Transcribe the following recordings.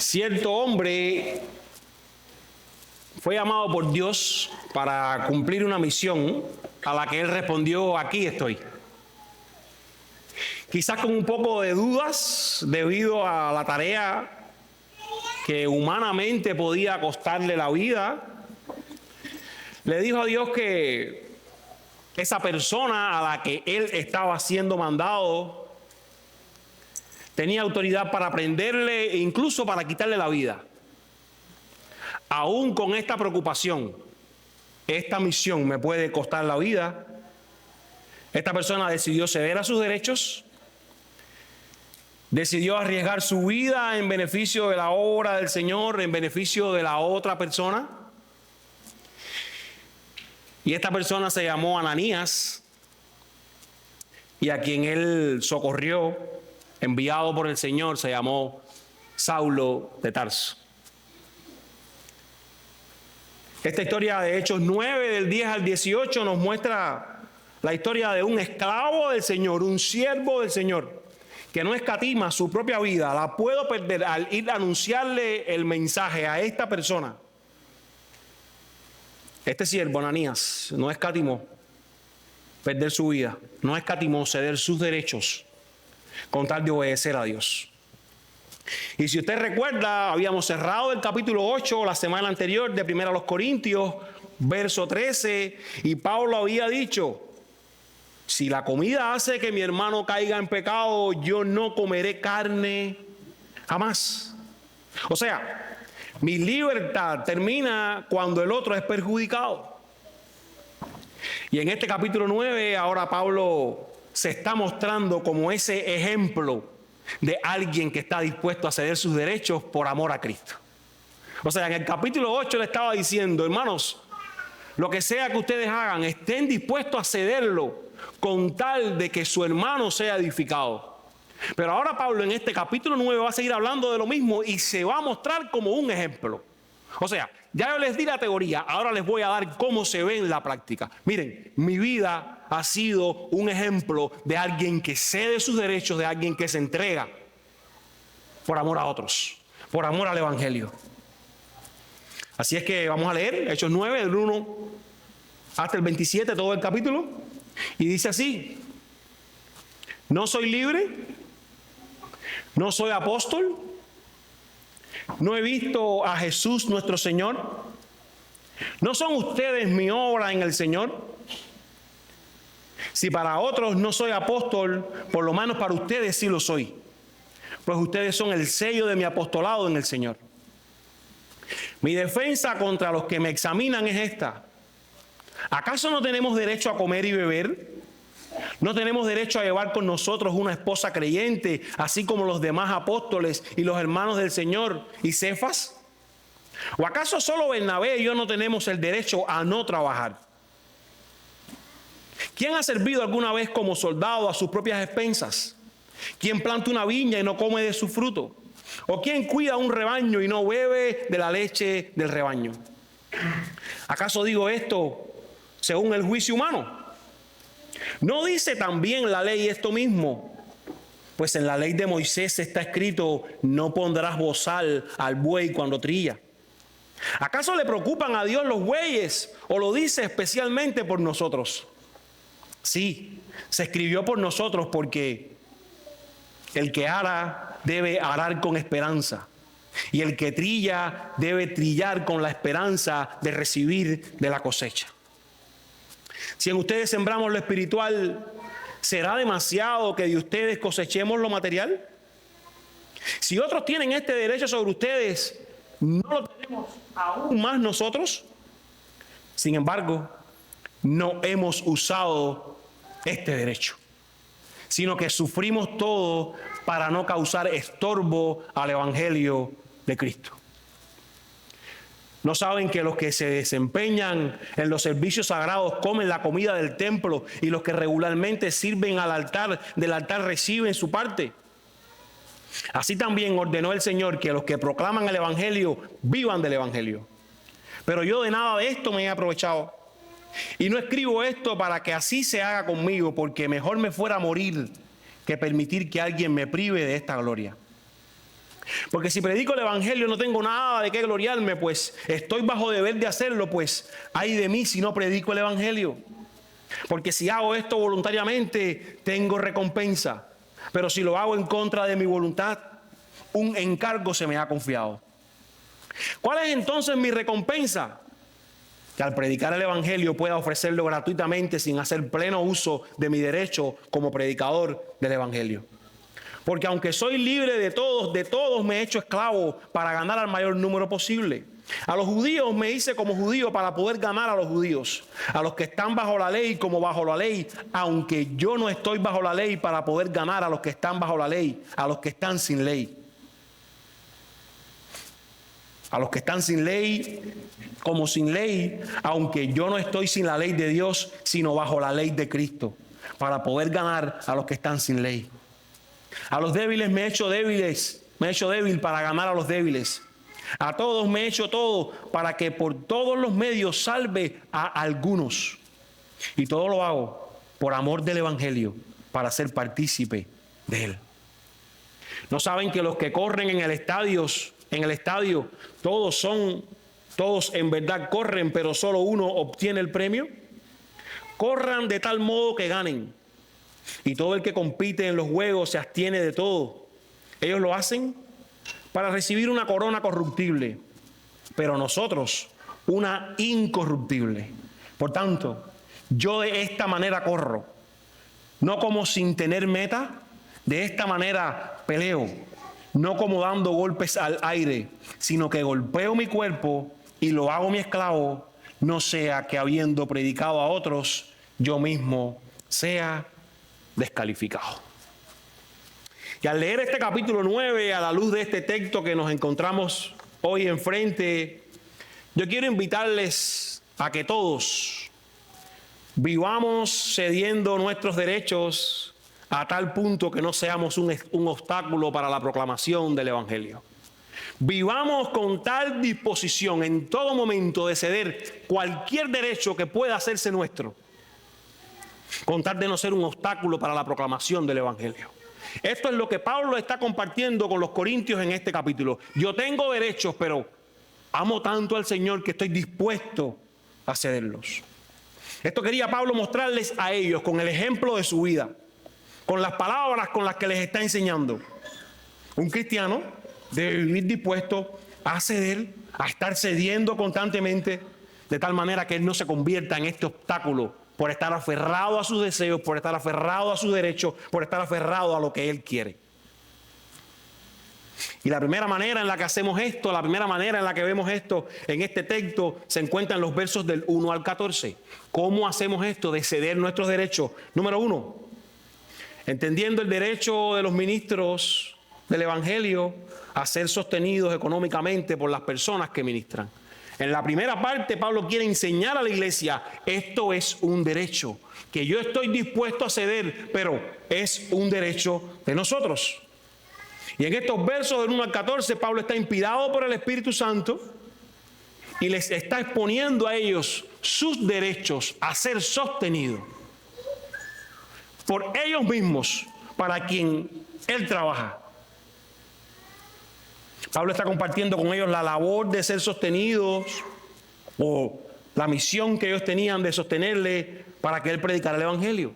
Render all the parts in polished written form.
Cierto hombre fue llamado por Dios para cumplir una misión a la que él respondió: aquí estoy. Quizás con un poco de dudas debido a la tarea que humanamente podía costarle la vida, le dijo a Dios que esa persona a la que él estaba siendo mandado tenía autoridad para prenderle e incluso para quitarle la vida. Aún con esta preocupación, esta misión me puede costar la vida. Esta persona decidió ceder a sus derechos, decidió arriesgar su vida en beneficio de la obra del Señor, en beneficio de la otra persona. Y esta persona se llamó Ananías, y a quien él socorrió, enviado por el Señor, se llamó Saulo de Tarso. Esta historia de Hechos 9, del 10 al 18, nos muestra la historia de un esclavo del Señor, un siervo del Señor, que no escatima su propia vida, la puedo perder al ir a anunciarle el mensaje a esta persona. Este siervo, Ananías, no escatimó perder su vida, no escatimó ceder sus derechos con tal de obedecer a Dios. Y si usted recuerda, habíamos cerrado el capítulo 8 la semana anterior de 1 Corintios, verso 13, y Pablo había dicho: si la comida hace que mi hermano caiga en pecado, yo no comeré carne jamás. O sea, mi libertad termina cuando el otro es perjudicado. Y en este capítulo 9, ahora Pablo se está mostrando como ese ejemplo de alguien que está dispuesto a ceder sus derechos por amor a Cristo. O sea, en el capítulo 8 le estaba diciendo: hermanos, lo que sea que ustedes hagan, estén dispuestos a cederlo con tal de que su hermano sea edificado. Pero ahora Pablo en este capítulo 9 va a seguir hablando de lo mismo y se va a mostrar como un ejemplo. O sea, ya yo les di la teoría, ahora les voy a dar cómo se ve en la práctica. Miren, mi vida ha sido un ejemplo de alguien que cede sus derechos, de alguien que se entrega por amor a otros, por amor al Evangelio. Así es que vamos a leer Hechos 9, del 1 hasta el 27, todo el capítulo. Y dice así: no soy libre, no soy apóstol, no he visto a Jesús nuestro Señor. ¿No son ustedes mi obra en el Señor? Si para otros no soy apóstol, por lo menos para ustedes sí lo soy, pues ustedes son el sello de mi apostolado en el Señor. Mi defensa contra los que me examinan es esta: ¿acaso no tenemos derecho a comer y beber? ¿No tenemos derecho a llevar con nosotros una esposa creyente, así como los demás apóstoles y los hermanos del Señor y Cefas? ¿O acaso solo Bernabé y yo no tenemos el derecho a no trabajar? ¿Quién ha servido alguna vez como soldado a sus propias expensas? ¿Quién planta una viña y no come de su fruto? ¿O quién cuida un rebaño y no bebe de la leche del rebaño? ¿Acaso digo esto según el juicio humano? ¿No dice también la ley esto mismo? Pues en la ley de Moisés está escrito: no pondrás bozal al buey cuando trilla. ¿Acaso le preocupan a Dios los bueyes, o lo dice especialmente por nosotros? Sí, se escribió por nosotros, porque el que ara debe arar con esperanza, y el que trilla debe trillar con la esperanza de recibir de la cosecha. Si en ustedes sembramos lo espiritual, ¿será demasiado que de ustedes cosechemos lo material? Si otros tienen este derecho sobre ustedes, ¿no lo tenemos aún más nosotros? Sin embargo, no hemos usado este derecho, sino que sufrimos todo para no causar estorbo al Evangelio de Cristo. ¿No saben que los que se desempeñan en los servicios sagrados comen la comida del templo, y los que regularmente sirven al altar, del altar reciben su parte? Así también ordenó el Señor que los que proclaman el Evangelio vivan del Evangelio. Pero yo de nada de esto me he aprovechado. Y no escribo esto para que así se haga conmigo, porque mejor me fuera morir que permitir que alguien me prive de esta gloria. Porque si predico el evangelio no tengo nada de qué gloriarme, pues estoy bajo deber de hacerlo, pues ay de mí si no predico el evangelio. Porque si hago esto voluntariamente, tengo recompensa. Pero si lo hago en contra de mi voluntad, un encargo se me ha confiado. ¿Cuál es entonces mi recompensa? Que al predicar el evangelio pueda ofrecerlo gratuitamente sin hacer pleno uso de mi derecho como predicador del evangelio. Porque aunque soy libre de todos me he hecho esclavo para ganar al mayor número posible. A los judíos me hice como judío para poder ganar a los judíos. A los que están bajo la ley como bajo la ley, aunque yo no estoy bajo la ley, para poder ganar a los que están bajo la ley, a los que están sin ley. A los que están sin ley, como sin ley, aunque yo no estoy sin la ley de Dios, sino bajo la ley de Cristo, para poder ganar a los que están sin ley. A los débiles me he hecho débil para ganar a los débiles. A todos me he hecho todo para que por todos los medios salve a algunos. Y todo lo hago por amor del evangelio, para ser partícipe de él. ¿No saben que los que corren en el estadio, todos en verdad corren, pero solo uno obtiene el premio? Corran de tal modo que ganen. Y todo el que compite en los juegos se abstiene de todo. Ellos lo hacen para recibir una corona corruptible, pero nosotros una incorruptible. Por tanto, yo de esta manera corro, no como sin tener meta, de esta manera peleo, no como dando golpes al aire, sino que golpeo mi cuerpo y lo hago mi esclavo, no sea que habiendo predicado a otros, yo mismo sea descalificado. Y al leer este capítulo 9, a la luz de este texto que nos encontramos hoy enfrente, yo quiero invitarles a que todos vivamos cediendo nuestros derechos a tal punto que no seamos un obstáculo para la proclamación del evangelio. Vivamos con tal disposición en todo momento de ceder cualquier derecho que pueda hacerse nuestro, con tal de no ser un obstáculo para la proclamación del evangelio. Esto es lo que Pablo está compartiendo con los corintios en este capítulo. Yo tengo derechos, pero amo tanto al Señor que estoy dispuesto a cederlos. Esto quería Pablo mostrarles a ellos con el ejemplo de su vida, con las palabras con las que les está enseñando. Un cristiano debe vivir dispuesto a ceder, a estar cediendo constantemente, de tal manera que él no se convierta en este obstáculo por estar aferrado a sus deseos, por estar aferrado a sus derechos, por estar aferrado a lo que él quiere. Y la primera manera en la que hacemos esto, la primera manera en la que vemos esto en este texto, se encuentra en los versos del 1 al 14. ¿Cómo hacemos esto de ceder nuestros derechos? Número 1, entendiendo el derecho de los ministros del evangelio a ser sostenidos económicamente por las personas que ministran. En la primera parte, Pablo quiere enseñar a la iglesia, esto es un derecho, que yo estoy dispuesto a ceder, pero es un derecho de nosotros. Y en estos versos del 1 al 14, Pablo está inspirado por el Espíritu Santo y les está exponiendo a ellos sus derechos a ser sostenidos por ellos mismos, para quien él trabaja. Pablo está compartiendo con ellos la labor de ser sostenidos o la misión que ellos tenían de sostenerle para que él predicara el evangelio.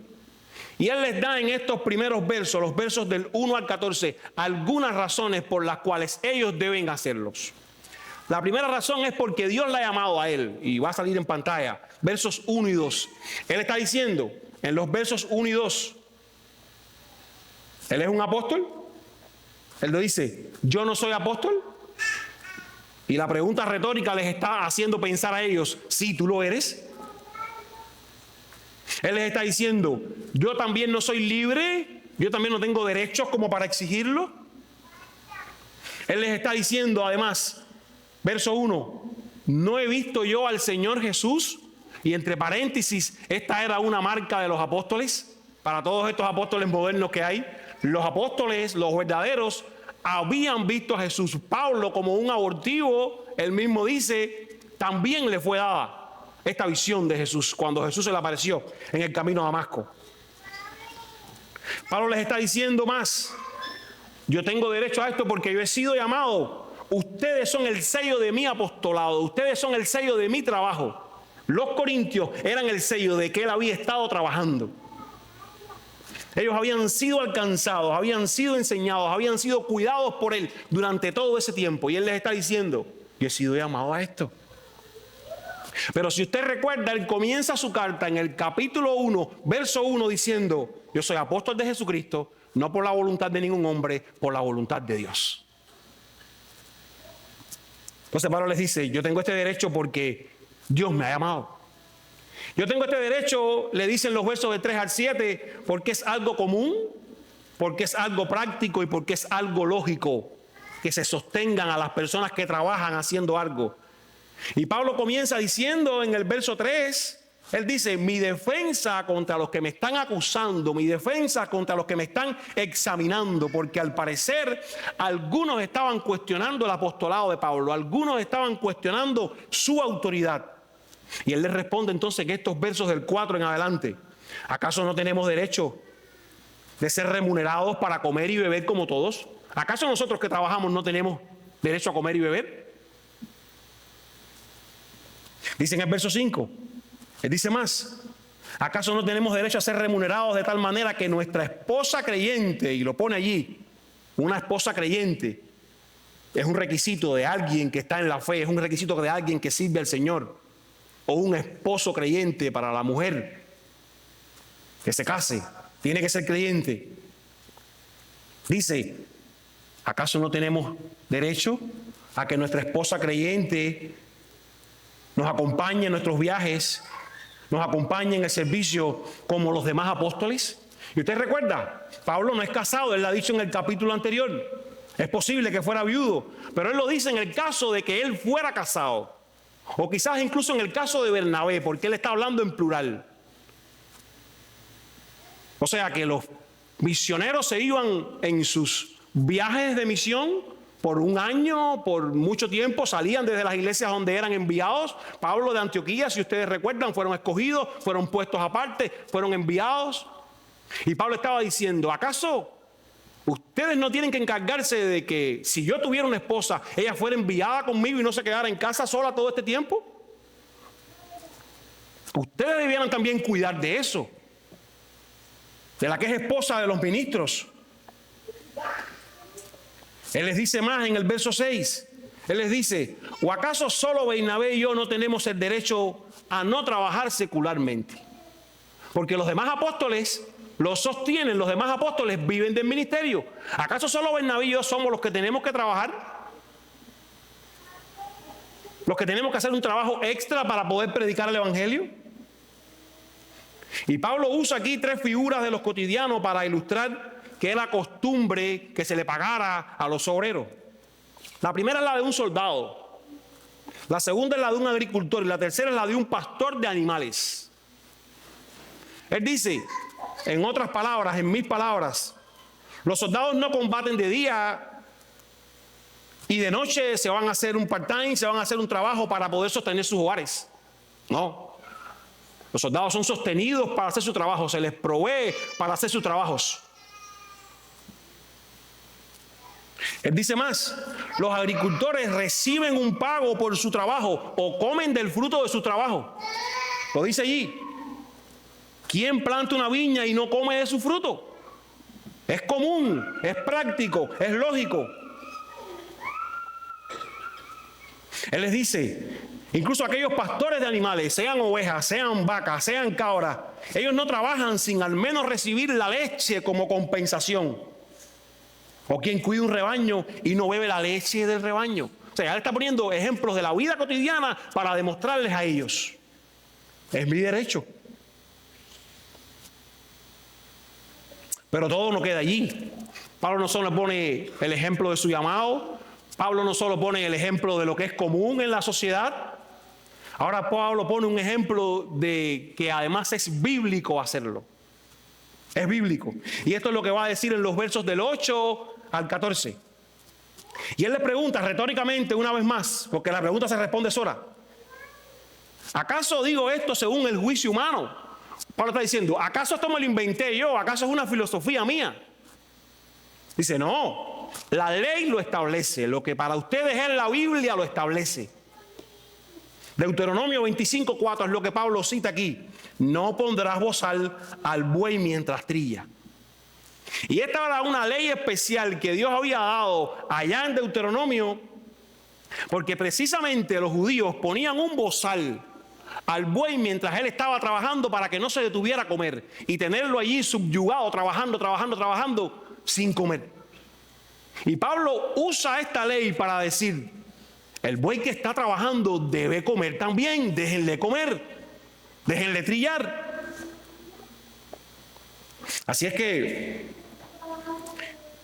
Y él les da en estos primeros versos, los versos del 1 al 14, algunas razones por las cuales ellos deben hacerlos. La primera razón es porque Dios le ha llamado a él, y va a salir en pantalla, versos 1 y 2. Él está diciendo en los versos 1 y 2, él es un apóstol. Él lo dice, yo no soy apóstol. Y la pregunta retórica les está haciendo pensar a ellos, sí, tú lo eres. Él les está diciendo, yo también no soy libre, yo también no tengo derechos como para exigirlo. Él les está diciendo además, verso 1, ¿no he visto yo al Señor Jesús? Y entre paréntesis, esta era una marca de los apóstoles, para todos estos apóstoles modernos que hay. Los apóstoles, los verdaderos, habían visto a Jesús. Pablo, como un abortivo, él mismo dice, también le fue dada esta visión de Jesús cuando Jesús se le apareció en el camino a Damasco. Pablo les está diciendo más. yo tengo derecho a esto porque yo he sido llamado. Ustedes son el sello de mi apostolado, ustedes son el sello de mi trabajo. Los corintios eran el sello de que él había estado trabajando. Ellos habían sido alcanzados, habían sido enseñados, habían sido cuidados por él durante todo ese tiempo. Y él les está diciendo, yo he sido llamado a esto. Pero si usted recuerda, él comienza su carta en el capítulo 1, verso 1, diciendo, yo soy apóstol de Jesucristo, no por la voluntad de ningún hombre, por la voluntad de Dios. Entonces Pablo les dice, yo tengo este derecho porque Dios me ha llamado. Yo tengo este derecho, le dicen los versos de 3 al 7, porque es algo común, porque es algo práctico y porque es algo lógico que se sostengan a las personas que trabajan haciendo algo. Y Pablo comienza diciendo en el verso 3, él dice, mi defensa contra los que me están acusando, mi defensa contra los que me están examinando, porque al parecer algunos estaban cuestionando el apostolado de Pablo, algunos estaban cuestionando su autoridad. Y él les responde entonces que estos versos del 4 en adelante, ¿acaso no tenemos derecho de ser remunerados para comer y beber como todos? ¿Acaso nosotros que trabajamos no tenemos derecho a comer y beber? Dice en el verso 5, él dice más, ¿acaso no tenemos derecho a ser remunerados de tal manera que nuestra esposa creyente, y lo pone allí, una esposa creyente, es un requisito de alguien que está en la fe, es un requisito de alguien que sirve al Señor, o un esposo creyente para la mujer que se case, tiene que ser creyente? Dice, ¿acaso no tenemos derecho a que nuestra esposa creyente nos acompañe en nuestros viajes, nos acompañe en el servicio como los demás apóstoles? Y usted recuerda, Pablo no es casado, él lo ha dicho en el capítulo anterior. Es posible que fuera viudo, pero él lo dice en el caso de que él fuera casado. O quizás incluso en el caso de Bernabé, porque él está hablando en plural. O sea que los misioneros se iban en sus viajes de misión por un año, por mucho tiempo, salían desde las iglesias donde eran enviados. Pablo de Antioquía, si ustedes recuerdan, fueron escogidos, fueron puestos aparte, fueron enviados. Y Pablo estaba diciendo, ¿acaso ustedes no tienen que encargarse de que si yo tuviera una esposa, ella fuera enviada conmigo y no se quedara en casa sola todo este tiempo? Ustedes debieran también cuidar de eso, de la que es esposa de los ministros. Él les dice más en el verso 6. Él les dice, ¿o acaso solo Bernabé y yo no tenemos el derecho a no trabajar secularmente? Porque los demás apóstoles lo sostienen, los demás apóstoles viven del ministerio. ¿Acaso solo Bernabé y yo somos los que tenemos que trabajar? ¿Los que tenemos que hacer un trabajo extra para poder predicar el evangelio? Y Pablo usa aquí 3 figuras de los cotidianos para ilustrar que era costumbre que se le pagara a los obreros. La primera es la de un soldado, la segunda es la de un agricultor y la tercera es la de un pastor de animales. Él dice, en otras palabras, en mis palabras, los soldados no combaten de día y de noche se van a hacer un part-time, se van a hacer un trabajo para poder sostener sus hogares. No, los soldados son sostenidos para hacer su trabajo, se les provee para hacer sus trabajos. Él dice más, los agricultores reciben un pago por su trabajo o comen del fruto de su trabajo. Lo dice allí. ¿Quién planta una viña y no come de su fruto? Es común, es práctico, es lógico. Él les dice, incluso aquellos pastores de animales, sean ovejas, sean vacas, sean cabras, ellos no trabajan sin al menos recibir la leche como compensación. O quien cuida un rebaño y no bebe la leche del rebaño. O sea, él está poniendo ejemplos de la vida cotidiana para demostrarles a ellos. Es mi derecho. Pero todo no queda allí. Pablo no solo pone el ejemplo de su llamado, Pablo no solo pone el ejemplo de lo que es común en la sociedad. Ahora Pablo pone un ejemplo de que además es bíblico hacerlo. Es bíblico. Y esto es lo que va a decir en los versos del 8 al 14. Y él le pregunta retóricamente una vez más, porque la pregunta se responde sola. ¿Acaso digo esto según el juicio humano? Pablo está diciendo, ¿acaso esto me lo inventé yo? ¿Acaso es una filosofía mía? Dice, no. la ley lo establece. Lo que para ustedes es la Biblia lo establece. Deuteronomio 25:4 es lo que Pablo cita aquí. No pondrás bozal al buey mientras trilla. Y esta era una ley especial que Dios había dado allá en Deuteronomio, porque precisamente los judíos ponían un bozal al buey mientras él estaba trabajando para que no se detuviera a comer y tenerlo allí subyugado, trabajando sin comer. Y Pablo usa esta ley para decir: el buey que está trabajando debe comer también, déjenle comer, déjenle trillar. Así es que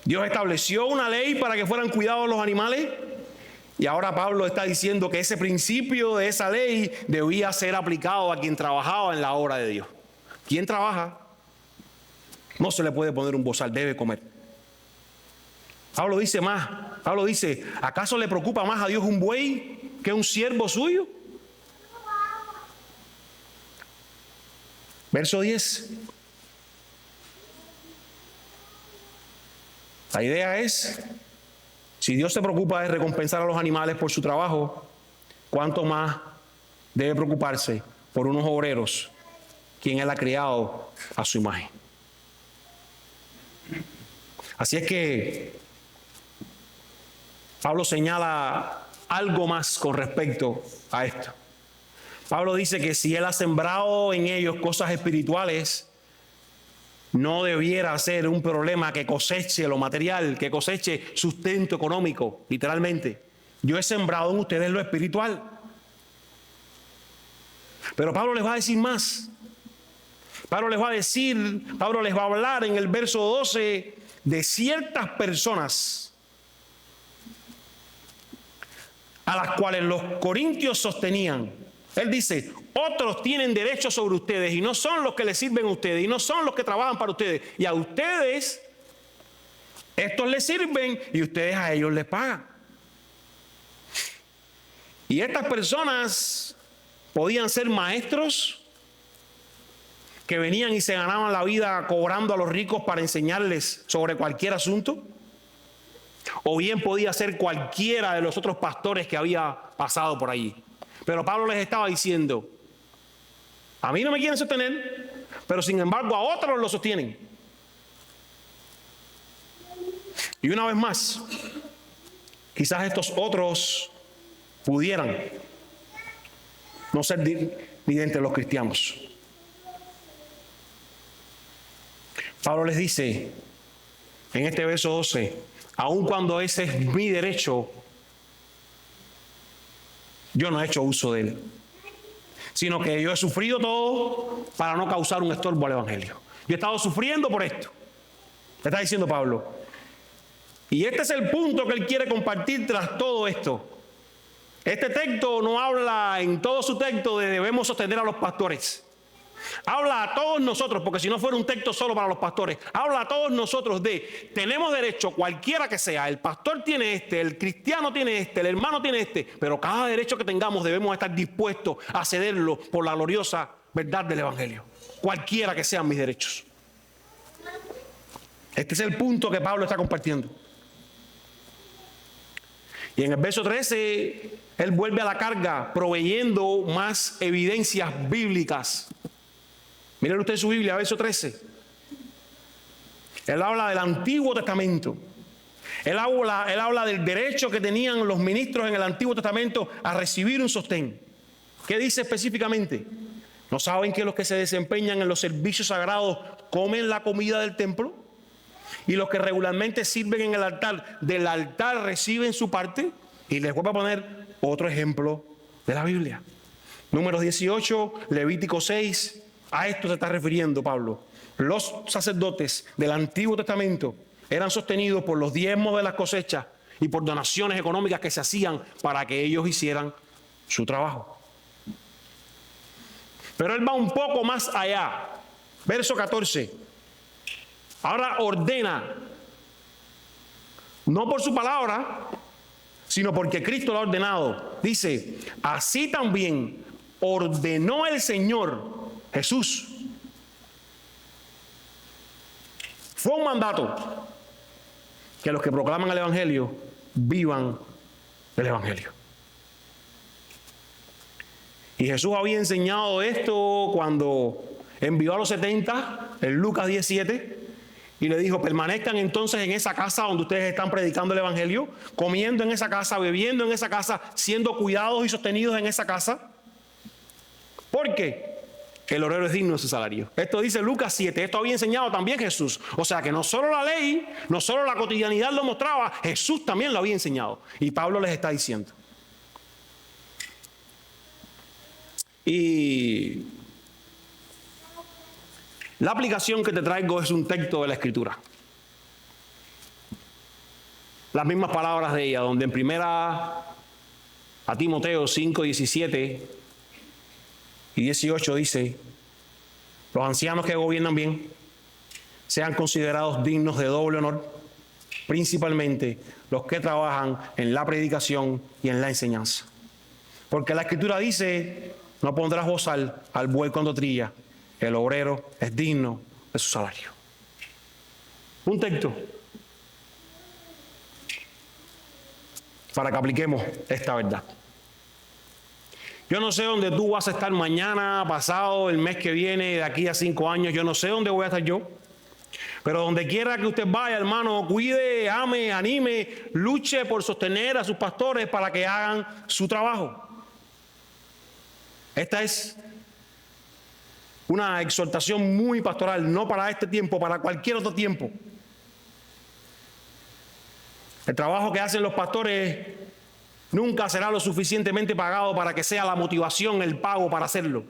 Dios estableció una ley para que fueran cuidados los animales, y ahora Pablo está diciendo que ese principio de esa ley debía ser aplicado a quien trabajaba en la obra de Dios. Quien trabaja, no se le puede poner un bozal, debe comer. Pablo dice más, Pablo dice: ¿acaso le preocupa más a Dios un buey que un siervo suyo? Verso 10. La idea es, si Dios se preocupa de recompensar a los animales por su trabajo, ¿cuánto más debe preocuparse por unos obreros, quien Él ha creado a su imagen? Así es que Pablo señala algo más con respecto a esto. Pablo dice que si Él ha sembrado en ellos cosas espirituales, no debiera ser un problema que coseche lo material, que coseche sustento económico, literalmente. Yo he sembrado en ustedes lo espiritual. Pero Pablo les va a decir más. Pablo les va a hablar en el verso 12 de ciertas personas a las cuales los corintios sostenían. Él dice: otros tienen derecho sobre ustedes y no son los que les sirven a ustedes y no son los que trabajan para ustedes. Y a ustedes, estos les sirven y ustedes a ellos les pagan. Y estas personas podían ser maestros que venían y se ganaban la vida cobrando a los ricos para enseñarles sobre cualquier asunto. O bien podía ser cualquiera de los otros pastores que había pasado por allí. Pero Pablo les estaba diciendo: a mí no me quieren sostener, pero sin embargo a otros lo sostienen. Y una vez más, quizás estos otros pudieran no ser ni de entre los cristianos. Pablo les dice en este verso 12: aun cuando ese es mi derecho, yo no he hecho uso de él, sino que yo he sufrido todo para no causar un estorbo al evangelio. Yo he estado sufriendo por esto, le está diciendo Pablo. Y este es el punto que él quiere compartir tras todo esto. Este texto no habla en todo su texto de debemos sostener a los pastores. Habla a todos nosotros, porque si no fuera un texto solo para los pastores, habla a todos nosotros de tenemos derecho, cualquiera que sea, el pastor tiene este, el cristiano tiene este, el hermano tiene este, pero cada derecho que tengamos debemos estar dispuestos a cederlo por la gloriosa verdad del evangelio, cualquiera que sean mis derechos. Este es el punto que Pablo está compartiendo. Y en el verso 13, él vuelve a la carga proveyendo más evidencias bíblicas. Miren usted su Biblia, verso 13. Él habla del Antiguo Testamento. Él habla del derecho que tenían los ministros en el Antiguo Testamento a recibir un sostén. ¿Qué dice específicamente? ¿No saben que los que se desempeñan en los servicios sagrados comen la comida del templo? Y los que regularmente sirven en el altar, del altar reciben su parte. Y les voy a poner otro ejemplo de la Biblia. Números 18, Levítico 6. A esto se está refiriendo Pablo. Los sacerdotes del Antiguo Testamento eran sostenidos por los diezmos de las cosechas y por donaciones económicas que se hacían para que ellos hicieran su trabajo. Pero él va un poco más allá. Verso 14. Ahora ordena, no por su palabra, sino porque Cristo lo ha ordenado. Dice: así también ordenó el Señor Jesús. Fue un mandato. que los que proclaman el Evangelio vivan el Evangelio. Y Jesús había enseñado esto cuando envió a los 70 en Lucas 17 y le dijo: permanezcan entonces en esa casa donde ustedes están predicando el Evangelio, comiendo en esa casa, bebiendo en esa casa, siendo cuidados y sostenidos en esa casa. ¿Por qué? El obrero es digno de su salario. Esto dice Lucas 7. Esto había enseñado también Jesús. O sea que no solo la ley, no solo la cotidianidad lo mostraba, Jesús también lo había enseñado. Y Pablo les está diciendo. Y la aplicación que te traigo es un texto de la Escritura. Las mismas palabras de ella, donde en primera a Timoteo 5, 17 y 18 dice: los ancianos que gobiernan bien sean considerados dignos de doble honor, principalmente los que trabajan en la predicación y en la enseñanza. Porque la Escritura dice: no pondrás bozal al buey cuando trilla, el obrero es digno de su salario. Un texto para que apliquemos esta verdad. Yo no sé dónde tú vas a estar mañana, pasado, el mes que viene, de aquí a 5 años. Yo no sé dónde voy a estar yo. Pero donde quiera que usted vaya, hermano, cuide, ame, anime, luche por sostener a sus pastores para que hagan su trabajo. Esta es una exhortación muy pastoral, no para este tiempo, para cualquier otro tiempo. El trabajo que hacen los pastores nunca será lo suficientemente pagado para que sea la motivación, el pago para hacerlo.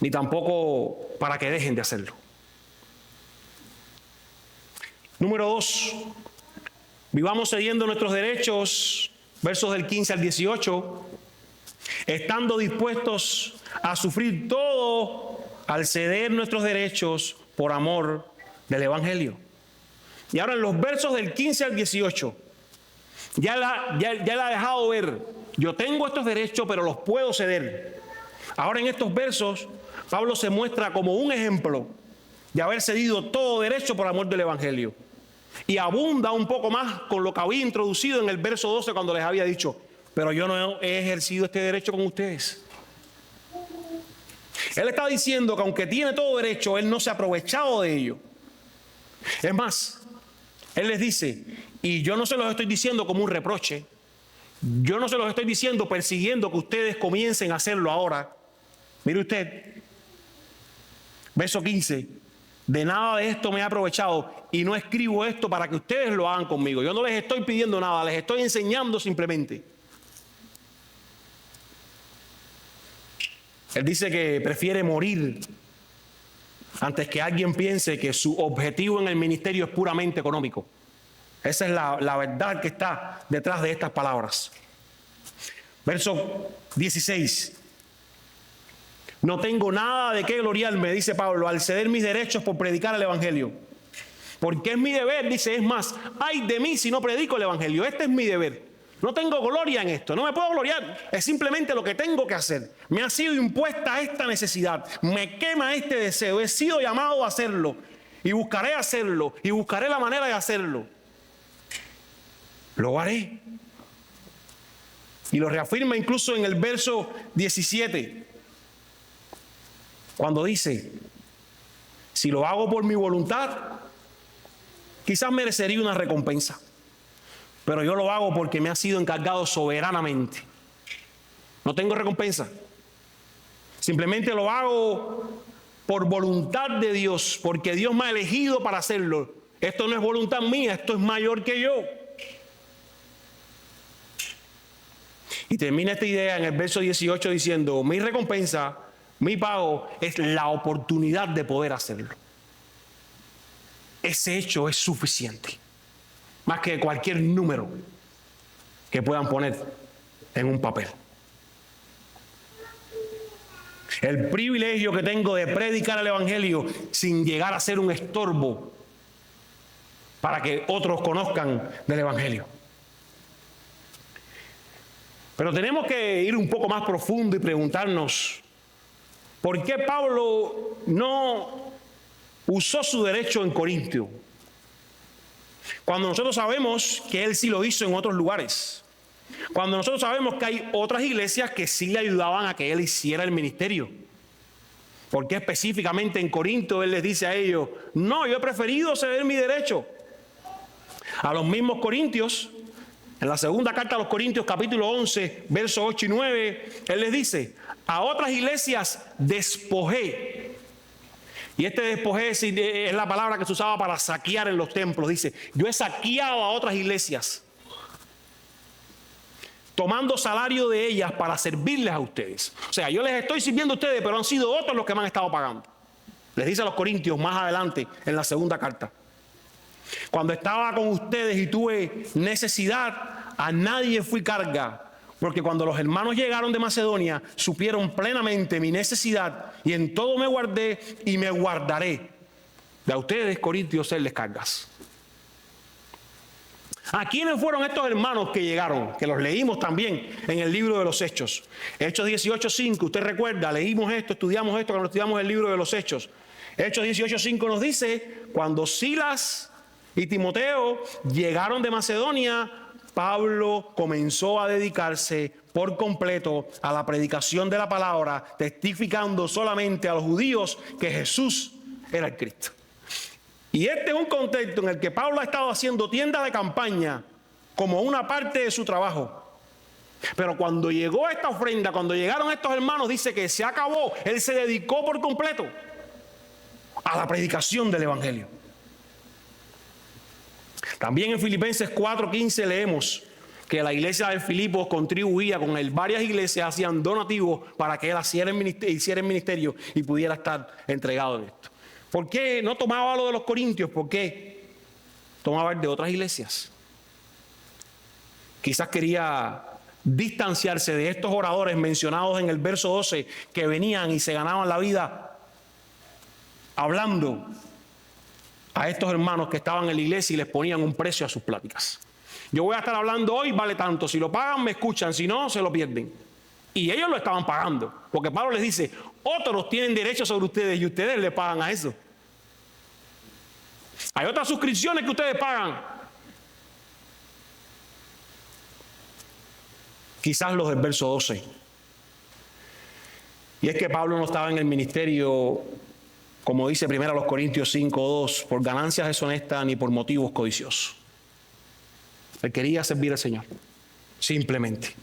Ni tampoco para que dejen de hacerlo. Número 2. Vivamos cediendo nuestros derechos, versos del 15 al 18, estando dispuestos a sufrir todo al ceder nuestros derechos por amor del Evangelio. Y ahora en los versos del 15 al 18, ya la ha dejado ver: yo tengo estos derechos, pero los puedo ceder. Ahora en estos versos, Pablo se muestra como un ejemplo de haber cedido todo derecho por amor del Evangelio. Y abunda un poco más con lo que había introducido en el verso 12 cuando les había dicho: pero yo no he ejercido este derecho con ustedes. Él está diciendo que aunque tiene todo derecho, él no se ha aprovechado de ello. Es más, él les dice, y yo no se los estoy diciendo como un reproche, yo no se los estoy diciendo persiguiendo que ustedes comiencen a hacerlo ahora. Mire usted, verso 15, de nada de esto me he aprovechado y no escribo esto para que ustedes lo hagan conmigo. Yo no les estoy pidiendo nada, les estoy enseñando simplemente. Él dice que prefiere morir antes que alguien piense que su objetivo en el ministerio es puramente económico. Esa es la verdad que está detrás de estas palabras. Verso 16. No tengo nada de qué gloriarme, dice Pablo, al ceder mis derechos por predicar el Evangelio. Porque es mi deber, dice, es más, ay de mí si no predico el Evangelio. Este es mi deber. No tengo gloria en esto, no me puedo gloriar. Es simplemente lo que tengo que hacer. Me ha sido impuesta esta necesidad. Me quema este deseo. He sido llamado a hacerlo. Y buscaré hacerlo. Y buscaré la manera de hacerlo. Lo haré. Y lo reafirma incluso en el verso 17. Cuando dice: si lo hago por mi voluntad, quizás merecería una recompensa. Pero yo lo hago porque me ha sido encargado soberanamente. No tengo recompensa. Simplemente lo hago por voluntad de Dios, porque Dios me ha elegido para hacerlo. Esto no es voluntad mía, esto es mayor que yo. Y termina esta idea en el verso 18 diciendo: mi recompensa, mi pago, es la oportunidad de poder hacerlo. Ese hecho es suficiente. Más que cualquier número que puedan poner en un papel. El privilegio que tengo de predicar el Evangelio sin llegar a ser un estorbo para que otros conozcan del Evangelio. Pero tenemos que ir un poco más profundo y preguntarnos: ¿por qué Pablo no usó su derecho en Corintio? Cuando nosotros sabemos que Él sí lo hizo en otros lugares. Cuando nosotros sabemos que hay otras iglesias que sí le ayudaban a que Él hiciera el ministerio. Porque específicamente en Corinto Él les dice a ellos, no, yo he preferido ceder mi derecho. A los mismos corintios, en la segunda carta a los Corintios, capítulo 11, versos 8 y 9, Él les dice, a otras iglesias despojé. Y este despojé es la palabra que se usaba para saquear en los templos. Dice, yo he saqueado a otras iglesias, tomando salario de ellas para servirles a ustedes. O sea, yo les estoy sirviendo a ustedes, pero han sido otros los que me han estado pagando. Les dice a los Corintios más adelante en la segunda carta. Cuando estaba con ustedes y tuve necesidad, a nadie fui carga, porque cuando los hermanos llegaron de Macedonia, supieron plenamente mi necesidad y en todo me guardé y me guardaré de a ustedes, Corintios, serles cargas. ¿A quiénes fueron estos hermanos que llegaron? Que los leímos también en el libro de los Hechos. Hechos 18:5, usted recuerda, leímos esto, estudiamos esto cuando estudiamos el libro de los Hechos. Hechos 18:5 nos dice, cuando Silas y Timoteo llegaron de Macedonia, Pablo comenzó a dedicarse por completo a la predicación de la palabra, testificando solamente a los judíos que Jesús era el Cristo. Y este es un contexto en el que Pablo ha estado haciendo tiendas de campaña como una parte de su trabajo. Pero cuando llegó esta ofrenda, cuando llegaron estos hermanos, dice que se acabó. Él se dedicó por completo a la predicación del Evangelio. También en Filipenses 4:15 leemos que la iglesia de Filipos contribuía con él. Varias iglesias hacían donativos para que él hiciera el ministerio y pudiera estar entregado en esto. ¿Por qué no tomaba lo de los corintios? ¿Por qué tomaba el de otras iglesias? Quizás quería distanciarse de estos oradores mencionados en el verso 12 que venían y se ganaban la vida hablando a estos hermanos que estaban en la iglesia y les ponían un precio a sus pláticas. Yo voy a estar hablando hoy, vale tanto. Si lo pagan, me escuchan. Si no, se lo pierden. Y ellos lo estaban pagando. Porque Pablo les dice, otros tienen derecho sobre ustedes y ustedes le pagan a eso. Hay otras suscripciones que ustedes pagan. Quizás los del verso 12. Y es que Pablo no estaba en el ministerio, como dice primero los Corintios 5:2, por ganancias deshonestas ni por motivos codiciosos. Él quería servir al Señor, simplemente.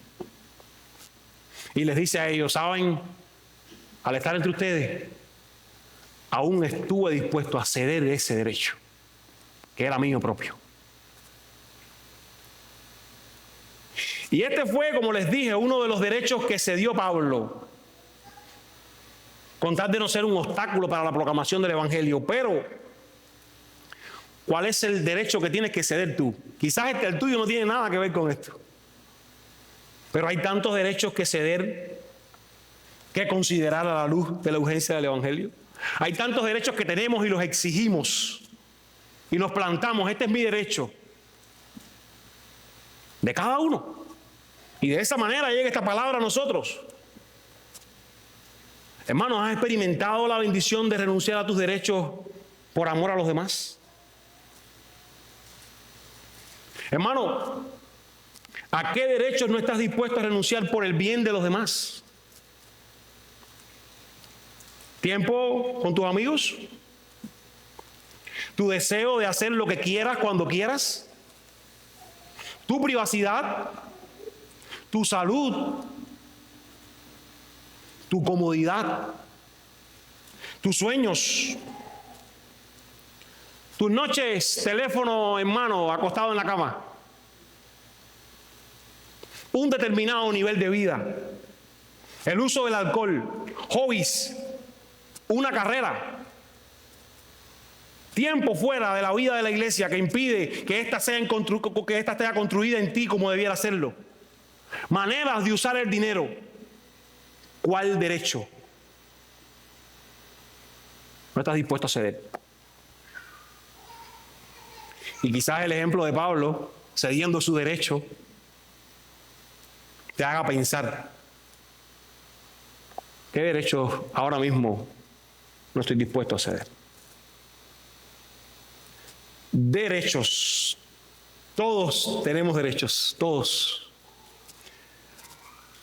Y les dice a ellos, ¿saben? Al estar entre ustedes, aún estuve dispuesto a ceder ese derecho, que era mío propio. Y este fue, como les dije, uno de los derechos que cedió Pablo, con tal de no ser un obstáculo para la proclamación del Evangelio. Pero, ¿cuál es el derecho que tienes que ceder tú? Quizás el tuyo no tiene nada que ver con esto. Pero hay tantos derechos que ceder, que considerar a la luz de la urgencia del Evangelio. Hay tantos derechos que tenemos y los exigimos. Y nos plantamos, este es mi derecho. De cada uno. Y de esa manera llega esta palabra a nosotros. Hermanos, ¿has experimentado la bendición de renunciar a tus derechos por amor a los demás? Hermano, ¿a qué derechos no estás dispuesto a renunciar por el bien de los demás? ¿Tiempo con tus amigos? ¿Tu deseo de hacer lo que quieras cuando quieras? ¿Tu privacidad? ¿Tu salud? ¿Tu comodidad? ¿Tus sueños? ¿Tus noches, teléfono en mano, acostado en la cama? Un determinado nivel de vida, el uso del alcohol, hobbies, una carrera, tiempo fuera de la vida de la iglesia que impide que ésta esté construida en ti como debiera serlo, maneras de usar el dinero. ¿Cuál derecho no estás dispuesto a ceder? Y quizás el ejemplo de Pablo cediendo su derecho te haga pensar, ¿qué derecho ahora mismo no estoy dispuesto a ceder? Derechos Todos tenemos derechos, todos.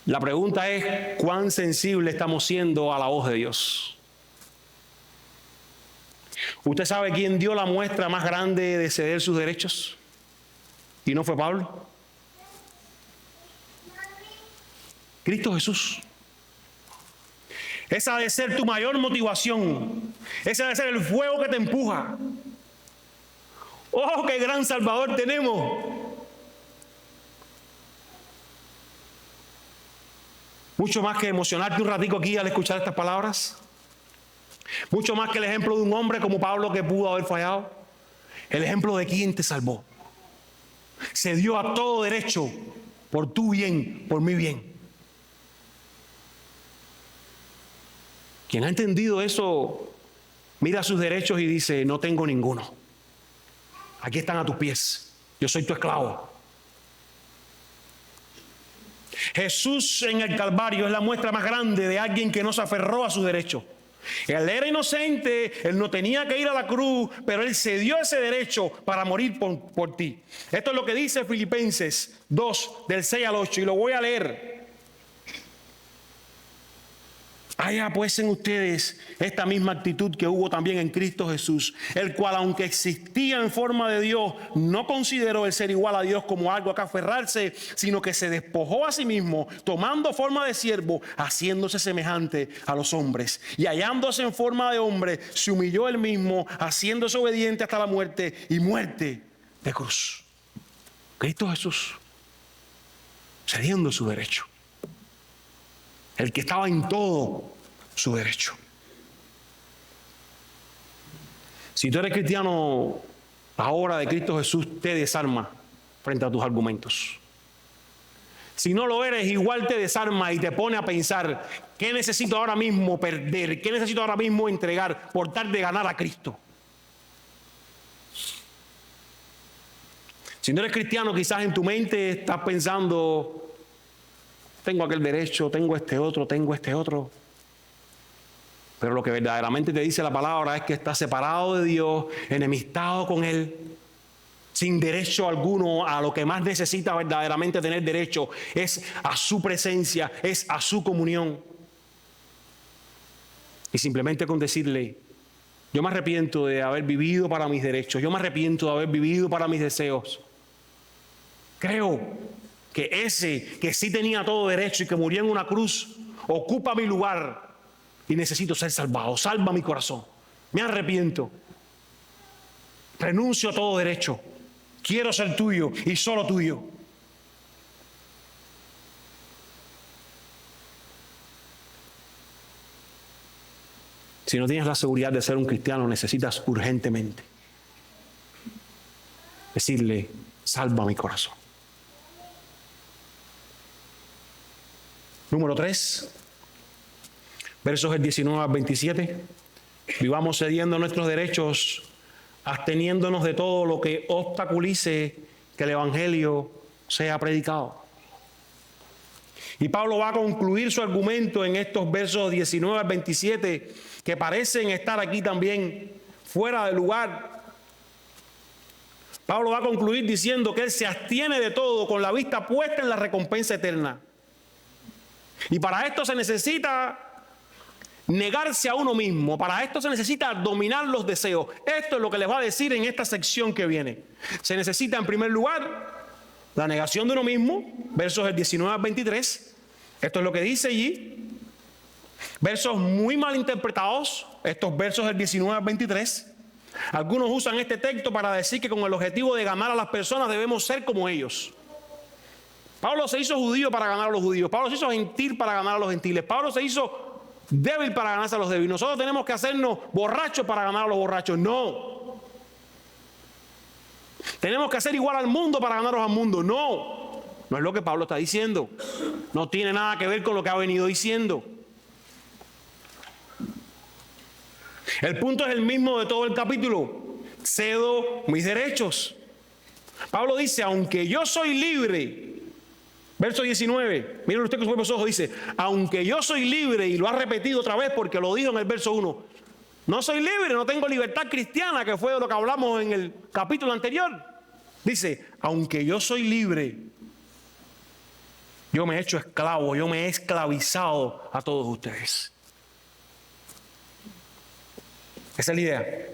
La pregunta es, ¿cuán sensible estamos siendo a la voz de Dios? ¿Usted sabe quién dio la muestra más grande de ceder sus derechos? ¿Y no fue Pablo? Cristo Jesús. Esa ha de ser tu mayor motivación. Ese ha de ser el fuego que te empuja. ¡Oh, qué gran Salvador tenemos! Mucho más que emocionarte un ratico aquí al escuchar estas palabras. Mucho más que el ejemplo de un hombre como Pablo que pudo haber fallado. El ejemplo de quien te salvó. Se dio a todo derecho por tu bien, por mi bien. Quien ha entendido eso, mira sus derechos y dice, no tengo ninguno. Aquí están a tus pies. Yo soy tu esclavo. Jesús en el Calvario es la muestra más grande de alguien que no se aferró a sus derechos. Él era inocente, él no tenía que ir a la cruz, pero él se dio ese derecho para morir por ti. Esto es lo que dice Filipenses 2, del 6 al 8, y lo voy a leer. Haya pues en ustedes esta misma actitud que hubo también en Cristo Jesús, el cual, aunque existía en forma de Dios, no consideró el ser igual a Dios como algo a que aferrarse, sino que se despojó a sí mismo, tomando forma de siervo, haciéndose semejante a los hombres. Y hallándose en forma de hombre, se humilló él mismo, haciéndose obediente hasta la muerte y muerte de cruz. Cristo Jesús, cediendo su derecho. El que estaba en todo su derecho. Si tú eres cristiano, la obra de Cristo Jesús te desarma frente a tus argumentos. Si no lo eres, igual te desarma y te pone a pensar, ¿qué necesito ahora mismo perder? ¿Qué necesito ahora mismo entregar por tal de ganar a Cristo? Si no eres cristiano, quizás en tu mente estás pensando, tengo aquel derecho, tengo este otro. Pero lo que verdaderamente te dice la palabra es que estás separado de Dios, enemistado con Él, sin derecho alguno. A lo que más necesita verdaderamente tener derecho es a su presencia, es a su comunión. Y simplemente con decirle, yo me arrepiento de haber vivido para mis derechos, yo me arrepiento de haber vivido para mis deseos. Creo que ese que sí tenía todo derecho y que murió en una cruz, ocupa mi lugar y necesito ser salvado. Salva mi corazón. Me arrepiento. Renuncio a todo derecho. Quiero ser tuyo y solo tuyo. Si no tienes la seguridad de ser un cristiano, necesitas urgentemente decirle, salva mi corazón. Número 3, versos del 19 al 27. Vivamos cediendo nuestros derechos, absteniéndonos de todo lo que obstaculice que el Evangelio sea predicado. Y Pablo va a concluir su argumento en estos versos 19 al 27, que parecen estar aquí también fuera de lugar. Pablo va a concluir diciendo que él se abstiene de todo con la vista puesta en la recompensa eterna. Y para esto se necesita negarse a uno mismo. Para esto se necesita dominar los deseos. Esto es lo que les va a decir en esta sección que viene. Se necesita, en primer lugar, la negación de uno mismo, versos del 19 al 23. Esto es lo que dice allí. Versos muy mal interpretados, estos versos del 19 al 23. Algunos usan este texto para decir que con el objetivo de ganar a las personas debemos ser como ellos. Pablo se hizo judío para ganar a los judíos. Pablo se hizo gentil para ganar a los gentiles. Pablo se hizo débil para ganarse a los débiles. Nosotros tenemos que hacernos borrachos para ganar a los borrachos. No. Tenemos que hacer igual al mundo para ganarlos al mundo. No. No es lo que Pablo está diciendo. No tiene nada que ver con lo que ha venido diciendo. El punto es el mismo de todo el capítulo. Cedo mis derechos. Pablo dice, aunque yo soy libre. Verso 19, miren usted con sus propios ojos, dice, aunque yo soy libre, y lo ha repetido otra vez porque lo dijo en el verso 1, no soy libre, no tengo libertad cristiana, que fue de lo que hablamos en el capítulo anterior. Dice, aunque yo soy libre, yo me he hecho esclavo, yo me he esclavizado a todos ustedes. Esa es la idea.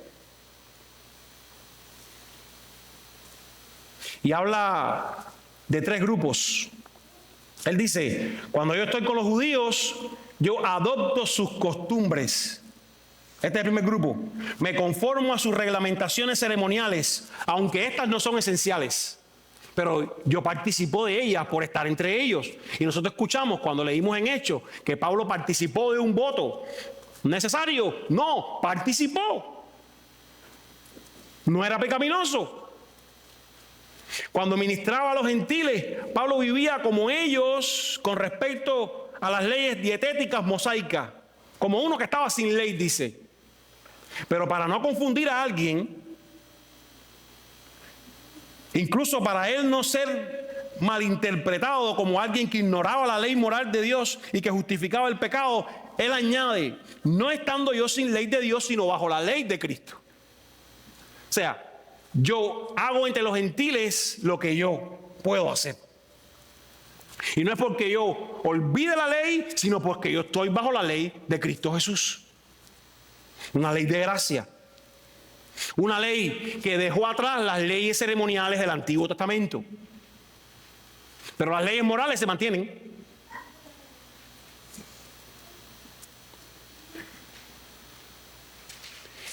Y habla de 3 grupos. Él dice, cuando yo estoy con los judíos, yo adopto sus costumbres. Este es el primer grupo. Me conformo a sus reglamentaciones ceremoniales, aunque estas no son esenciales. Pero yo participo de ellas por estar entre ellos. Y nosotros escuchamos cuando leímos en Hechos que Pablo participó de un voto. ¿Necesario? No, participó. No era pecaminoso. Cuando ministraba a los gentiles, Pablo vivía como ellos con respecto a las leyes dietéticas mosaicas, como uno que estaba sin ley, dice. Pero para no confundir a alguien, incluso para él no ser malinterpretado como alguien que ignoraba la ley moral de Dios y que justificaba el pecado, él añade, no estando yo sin ley de Dios, sino bajo la ley de Cristo. O sea, yo hago entre los gentiles lo que yo puedo hacer. Y no es porque yo olvide la ley, sino porque yo estoy bajo la ley de Cristo Jesús. Una ley de gracia. Una ley que dejó atrás las leyes ceremoniales del Antiguo Testamento. Pero las leyes morales se mantienen.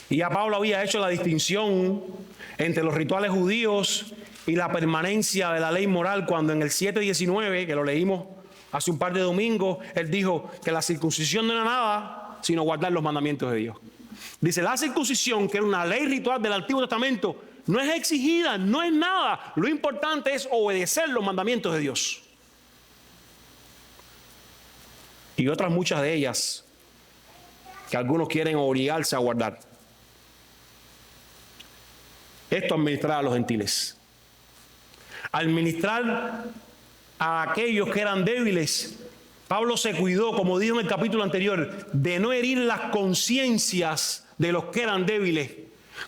Y ya Pablo había hecho la distinción entre los rituales judíos y la permanencia de la ley moral cuando en el 7:19, que lo leímos hace un par de domingos, él dijo que la circuncisión no era nada sino guardar los mandamientos de Dios. Dice, la circuncisión, que era una ley ritual del Antiguo Testamento, no es exigida, no es nada. Lo importante es obedecer los mandamientos de Dios. Y otras muchas de ellas que algunos quieren obligarse a guardar. Esto administrar a los gentiles. Administrar a aquellos que eran débiles. Pablo se cuidó, como dijo en el capítulo anterior, de no herir las conciencias de los que eran débiles,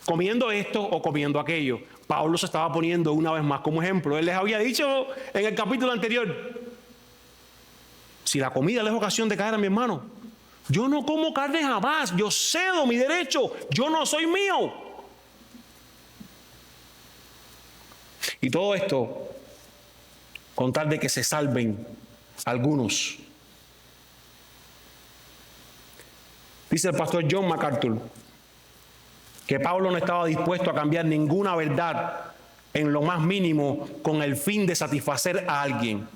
comiendo esto o comiendo aquello. Pablo se estaba poniendo una vez más como ejemplo. Él les había dicho en el capítulo anterior, si la comida le es ocasión de caer a mi hermano, yo no como carne jamás, yo cedo mi derecho, yo no soy mío. Y todo esto con tal de que se salven algunos. Dice el pastor John MacArthur que Pablo no estaba dispuesto a cambiar ninguna verdad en lo más mínimo con el fin de satisfacer a alguien,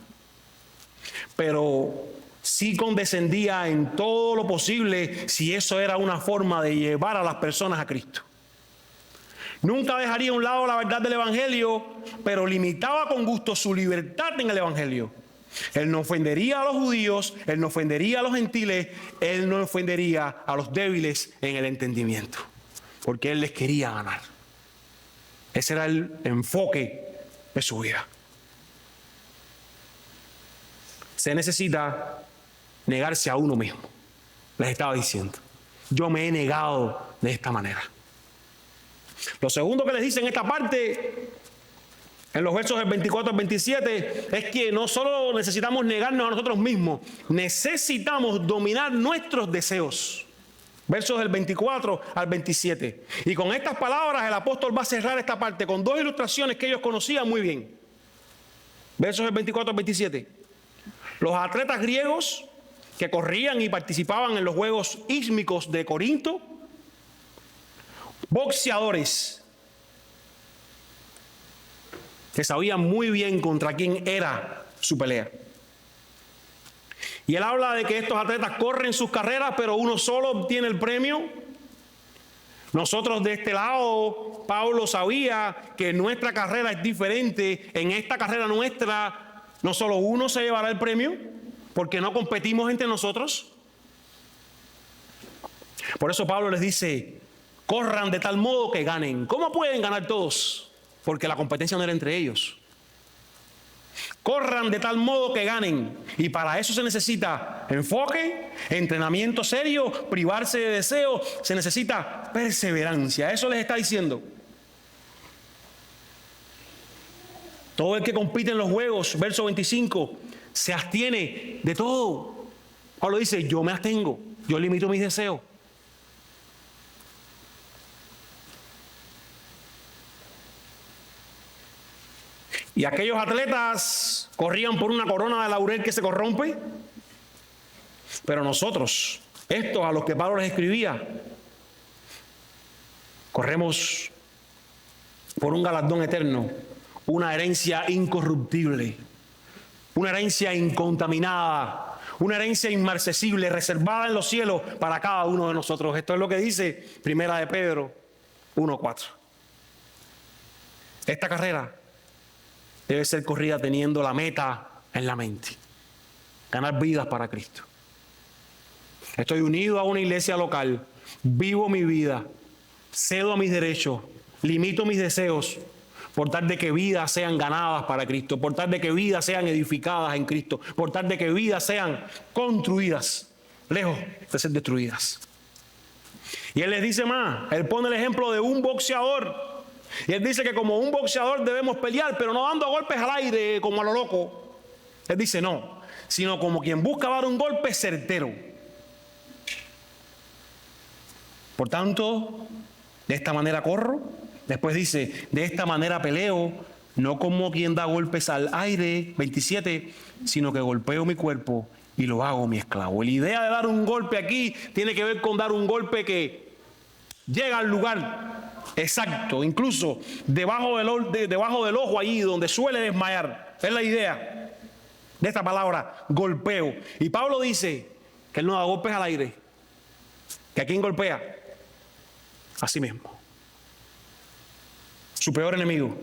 pero sí condescendía en todo lo posible si eso era una forma de llevar a las personas a Cristo. Nunca dejaría a un lado la verdad del Evangelio, pero limitaba con gusto su libertad en el Evangelio. Él no ofendería a los judíos, él no ofendería a los gentiles, él no ofendería a los débiles en el entendimiento, porque él les quería ganar. Ese era el enfoque de su vida. Se necesita negarse a uno mismo. Les estaba diciendo, yo me he negado de esta manera. Lo segundo que les dice en esta parte, en los versos del 24 al 27, es que no solo necesitamos negarnos a nosotros mismos, necesitamos dominar nuestros deseos. Versos del 24 al 27. Y con estas palabras el apóstol va a cerrar esta parte con 2 ilustraciones que ellos conocían muy bien. Versos del 24 al 27. Los atletas griegos que corrían y participaban en los Juegos Ísmicos de Corinto, boxeadores que sabían muy bien contra quién era su pelea. Y él habla de que estos atletas corren sus carreras, pero uno solo obtiene el premio. Nosotros de este lado, Pablo sabía que nuestra carrera es diferente. En esta carrera nuestra, no solo uno se llevará el premio, porque no competimos entre nosotros. Por eso Pablo les dice, corran de tal modo que ganen. ¿Cómo pueden ganar todos? Porque la competencia no era entre ellos. Corran de tal modo que ganen. Y para eso se necesita enfoque, entrenamiento serio, privarse de deseos. Se necesita perseverancia. Eso les está diciendo. Todo el que compite en los juegos, verso 25, se abstiene de todo. Pablo dice, yo me abstengo, yo limito mis deseos. Y aquellos atletas corrían por una corona de laurel que se corrompe. Pero nosotros, estos a los que Pablo les escribía, corremos por un galardón eterno, una herencia incorruptible, una herencia incontaminada, una herencia inmarcesible, reservada en los cielos para cada uno de nosotros. Esto es lo que dice Primera de Pedro 1:4. Esta carrera debe ser corrida teniendo la meta en la mente: ganar vidas para Cristo. Estoy unido a una iglesia local, vivo mi vida, cedo a mis derechos, limito mis deseos, por tal de que vidas sean ganadas para Cristo, por tal de que vidas sean edificadas en Cristo, por tal de que vidas sean construidas, lejos de ser destruidas. Y él les dice más, él pone el ejemplo de un boxeador. Y él dice que como un boxeador debemos pelear, pero no dando golpes al aire como a lo loco. Él dice no, sino como quien busca dar un golpe certero. Por tanto, de esta manera corro. Después dice, de esta manera peleo, no como quien da golpes al aire, 27, sino que golpeo mi cuerpo y lo hago mi esclavo. La idea de dar un golpe aquí tiene que ver con dar un golpe que llega al lugar exacto, incluso debajo del ojo allí donde suele desmayar. Es la idea de esta palabra, golpeo. Y Pablo dice que él no da golpes al aire. ¿Que a quién golpea? A sí mismo. Su peor enemigo.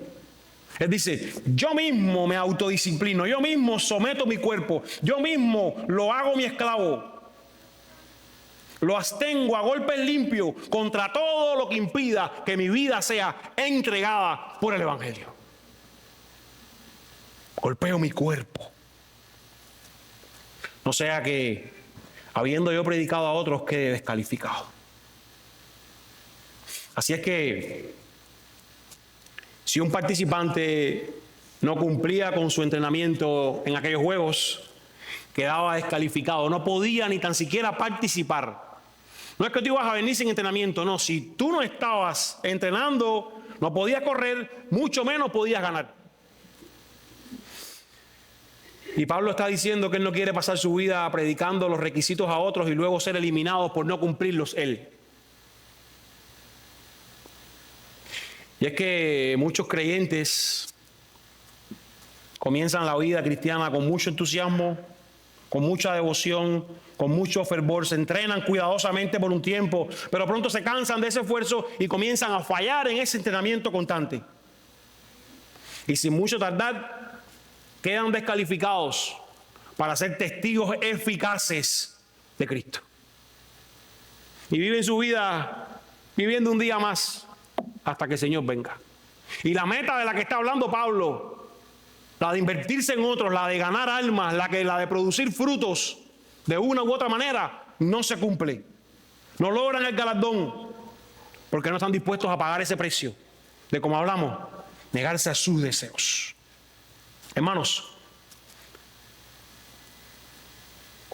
Él dice, yo mismo me autodisciplino, yo mismo someto mi cuerpo, yo mismo lo hago mi esclavo. Lo abstengo a golpes limpios contra todo lo que impida que mi vida sea entregada por el Evangelio. Golpeo mi cuerpo. No sea que, habiendo yo predicado a otros, quede descalificado. Así es que, si un participante no cumplía con su entrenamiento en aquellos juegos, quedaba descalificado, no podía ni tan siquiera participar. No es que tú ibas a venir sin entrenamiento, no. Si tú no estabas entrenando, no podías correr, mucho menos podías ganar. Y Pablo está diciendo que él no quiere pasar su vida predicando los requisitos a otros y luego ser eliminados por no cumplirlos él. Y es que muchos creyentes comienzan la vida cristiana con mucho entusiasmo, con mucha devoción, con mucho fervor, se entrenan cuidadosamente por un tiempo, pero pronto se cansan de ese esfuerzo y comienzan a fallar en ese entrenamiento constante. Y sin mucho tardar, quedan descalificados para ser testigos eficaces de Cristo. Y viven su vida viviendo un día más hasta que el Señor venga. Y la meta de la que está hablando Pablo, la de invertirse en otros, la de ganar almas, la de producir frutos de una u otra manera, no se cumple. No logran el galardón porque no están dispuestos a pagar ese precio de, como hablamos, negarse a sus deseos. Hermanos,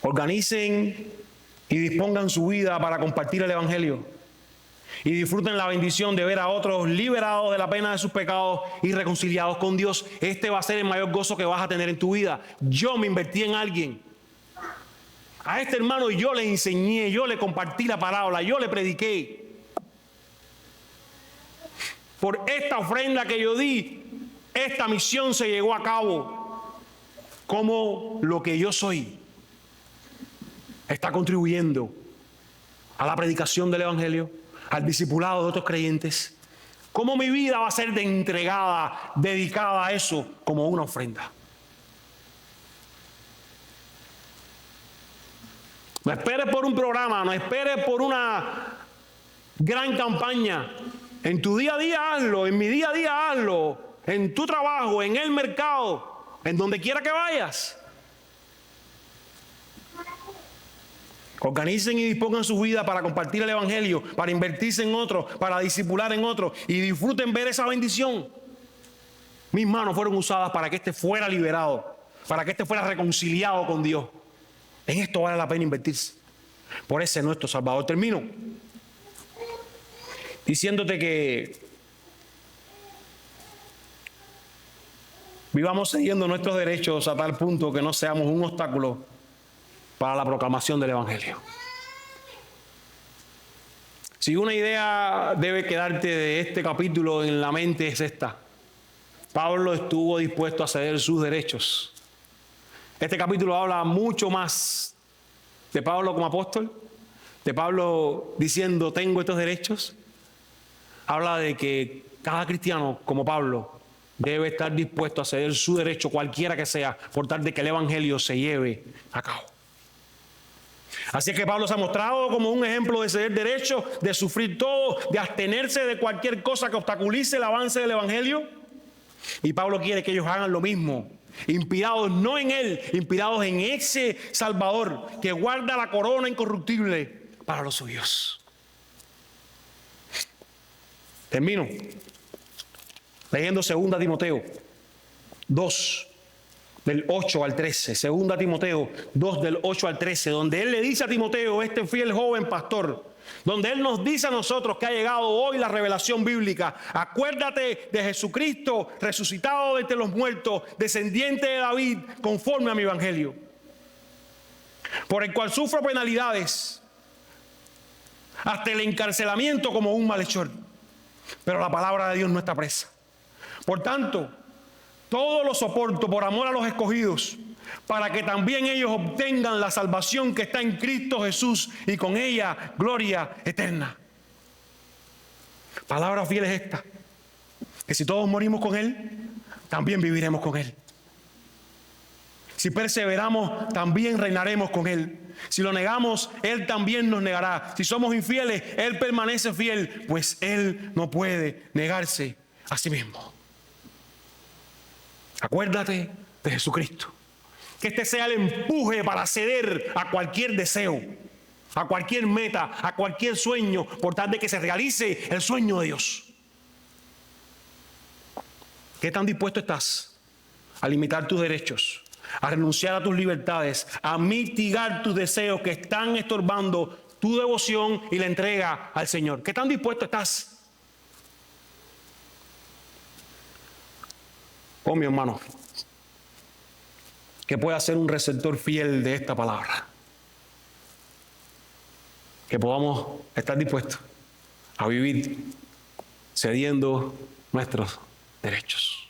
organicen y dispongan su vida para compartir el Evangelio. Y disfruten la bendición de ver a otros liberados de la pena de sus pecados y reconciliados con Dios. Este va a ser el mayor gozo que vas a tener en tu vida. Yo me invertí en alguien. A este hermano yo le enseñé, yo le compartí la palabra, yo le prediqué. Por esta ofrenda que yo di, esta misión se llevó a cabo. Como lo que yo soy está contribuyendo a la predicación del Evangelio, al discipulado de otros creyentes. ¿Cómo mi vida va a ser entregada, dedicada a eso como una ofrenda? No esperes por un programa, no esperes por una gran campaña. En tu día a día hazlo, en mi día a día hazlo, en tu trabajo, en el mercado, en donde quiera que vayas. Organicen y dispongan su vida para compartir el Evangelio, para invertirse en otros, para discipular en otros y disfruten ver esa bendición. Mis manos fueron usadas para que éste fuera liberado, para que éste fuera reconciliado con Dios. En esto vale la pena invertirse. Por ese nuestro Salvador. Termino diciéndote que vivamos siguiendo nuestros derechos a tal punto que no seamos un obstáculo para la proclamación del Evangelio. Si una idea debe quedarte de este capítulo en la mente es esta: Pablo estuvo dispuesto a ceder sus derechos. Este capítulo habla mucho más de Pablo como apóstol, de Pablo diciendo tengo estos derechos. Habla de que cada cristiano como Pablo debe estar dispuesto a ceder su derecho, cualquiera que sea, por tal de que el Evangelio se lleve a cabo. Así que Pablo se ha mostrado como un ejemplo de ceder derechos, de sufrir todo, de abstenerse de cualquier cosa que obstaculice el avance del Evangelio. Y Pablo quiere que ellos hagan lo mismo, inspirados no en él, inspirados en ese Salvador que guarda la corona incorruptible para los suyos. Termino leyendo 2 Timoteo 2, del 8 al 13. 2 Timoteo 2, del 8 al 13, donde él le dice a Timoteo, este fiel joven pastor, donde él nos dice a nosotros que ha llegado hoy la revelación bíblica. Acuérdate de Jesucristo, resucitado de entre los muertos, descendiente de David, conforme a mi evangelio, por el cual sufro penalidades, hasta el encarcelamiento como un malhechor. Pero la palabra de Dios no está presa. Por tanto, todo lo soporto por amor a los escogidos, para que también ellos obtengan la salvación que está en Cristo Jesús y con ella gloria eterna. Palabra fiel es esta: que si todos morimos con Él, también viviremos con Él. Si perseveramos, también reinaremos con Él. Si lo negamos, Él también nos negará. Si somos infieles, Él permanece fiel, pues Él no puede negarse a sí mismo. Acuérdate de Jesucristo. Que este sea el empuje para ceder a cualquier deseo, a cualquier meta, a cualquier sueño, por tal de que se realice el sueño de Dios. ¿Qué tan dispuesto estás a limitar tus derechos, a renunciar a tus libertades, a mitigar tus deseos que están estorbando tu devoción y la entrega al Señor? ¿Qué tan dispuesto estás? Oh, mi hermano, que pueda ser un receptor fiel de esta palabra. Que podamos estar dispuestos a vivir cediendo nuestros derechos.